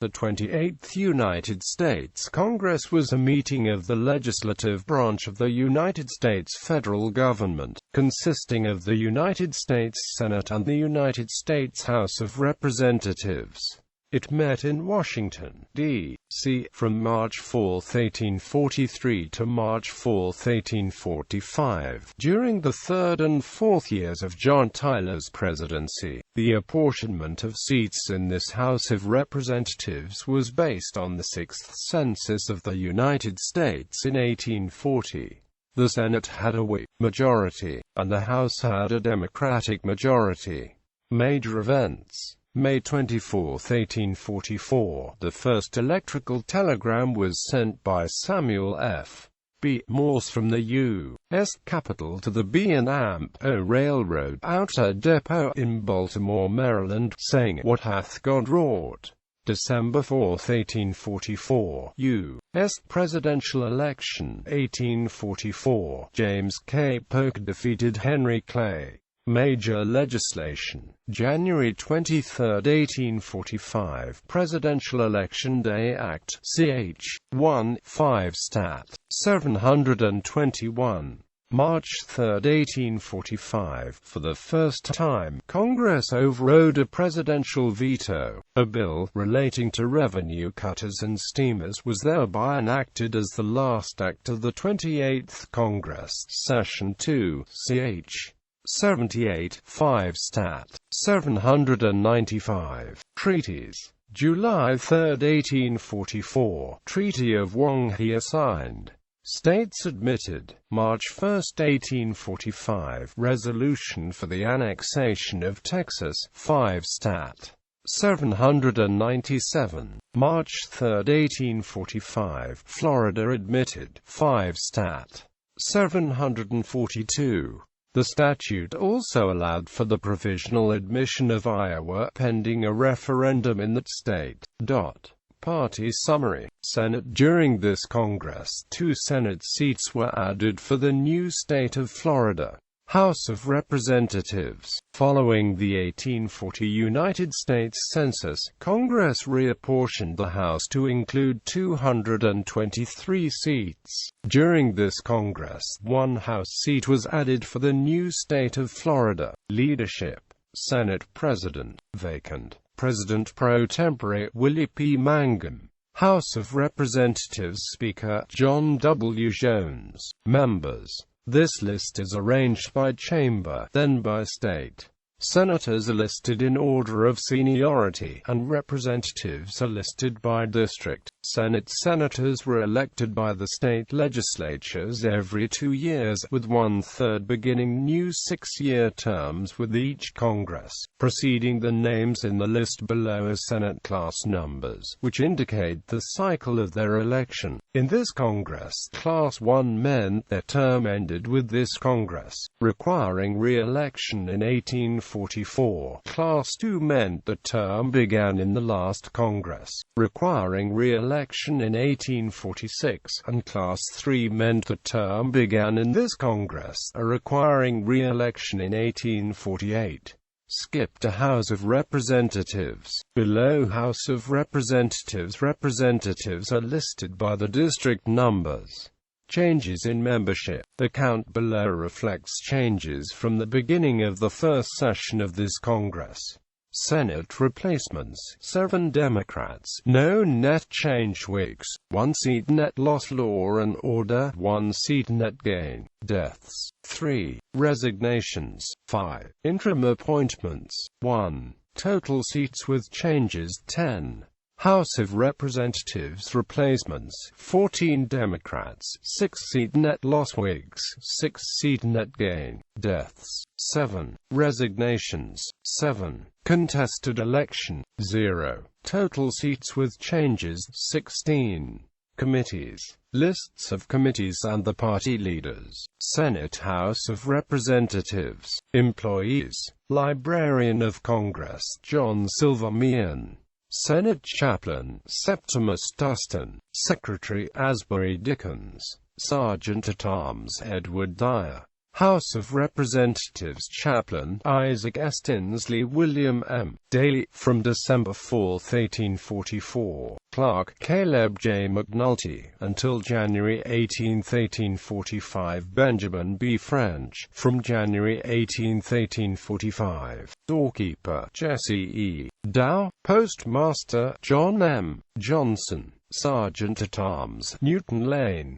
The 28th United States Congress was a meeting of the legislative branch of the United States federal government, consisting of the United States Senate and the United States House of Representatives. It met in Washington, D.C. from March 4, 1843 to March 4, 1845. During the third and fourth years of John Tyler's presidency, the apportionment of seats in this House of Representatives was based on the Sixth Census of the United States in 1840. The Senate had a Whig majority, and the House had a Democratic majority. Major events. May 24, 1844, the first electrical telegram was sent by Samuel F. B. Morse from the U.S. Capitol to the B&O Railroad outer depot in Baltimore, Maryland, saying, "What hath God wrought?" December 4, 1844, U.S. Presidential election, 1844, James K. Polk defeated Henry Clay. Major legislation. January 23, 1845, Presidential Election Day Act, ch. 1, 5 Stat. 721. March 3, 1845, for the first time, Congress overrode a presidential veto. A bill relating to revenue cutters and steamers was thereby enacted as the last act of the 28th Congress, Session 2, ch. 78, 5 Stat. 795. Treaties. July 3, 1844, Treaty of Whanghia signed. States admitted. March 1, 1845, Resolution for the annexation of Texas, 5 Stat. 797. March 3, 1845, Florida admitted, 5 Stat. 742. The statute also allowed for the provisional admission of Iowa pending a referendum in that state. Party summary. Senate. During this Congress, 2 Senate seats were added for the new state of Florida. House of Representatives. Following the 1840 United States Census, Congress reapportioned the House to include 223 seats. During this Congress, 1 House seat was added for the new state of Florida. Leadership. Senate President. Vacant. President pro tempore Willie P. Mangum. House of Representatives Speaker John W. Jones. Members. This list is arranged by chamber, then by state. Senators are listed in order of seniority, and representatives are listed by district. Senate senators were elected by the state legislatures every 2 years, with 1/3 beginning new 6-year terms with each Congress. Preceding the names in the list below are Senate class numbers, which indicate the cycle of their election. In this Congress, Class 1 meant their term ended with this Congress, requiring re-election in 1844. Class 2 meant the term began in the last Congress, requiring re-election in 1846, and Class 3 meant the term began in this Congress, requiring re-election in 1848. Skip to House of Representatives. Below House of Representatives, representatives are listed by the district numbers. Changes in membership. The count below reflects changes from the beginning of the first session of this Congress. Senate replacements. 7 Democrats. No net change. Whigs. 1 seat net loss. Law and Order. 1 seat net gain. Deaths. 3. Resignations. 5. Interim appointments. 1. Total seats with changes. 10. House of Representatives replacements. 14 Democrats. 6 seat net loss. Whigs. 6 seat net gain. Deaths. 7. Resignations. 7. Contested election. 0. Total seats with changes. 16. Committees. Lists of committees and the party leaders. Senate House of Representatives. Employees. Librarian of Congress John Silvermean. Senate Chaplain Septimus Dustin. Secretary Asbury Dickens. Sergeant-at-Arms Edward Dyer. House of Representatives Chaplain, Isaac S. Tinsley, William M. Daly, from December 4, 1844. Clerk, Caleb J. McNulty, until January 18, 1845. Benjamin B. French, from January 18, 1845. Doorkeeper, Jesse E. Dow. Postmaster, John M. Johnson. Sergeant-at-Arms, Newton Lane.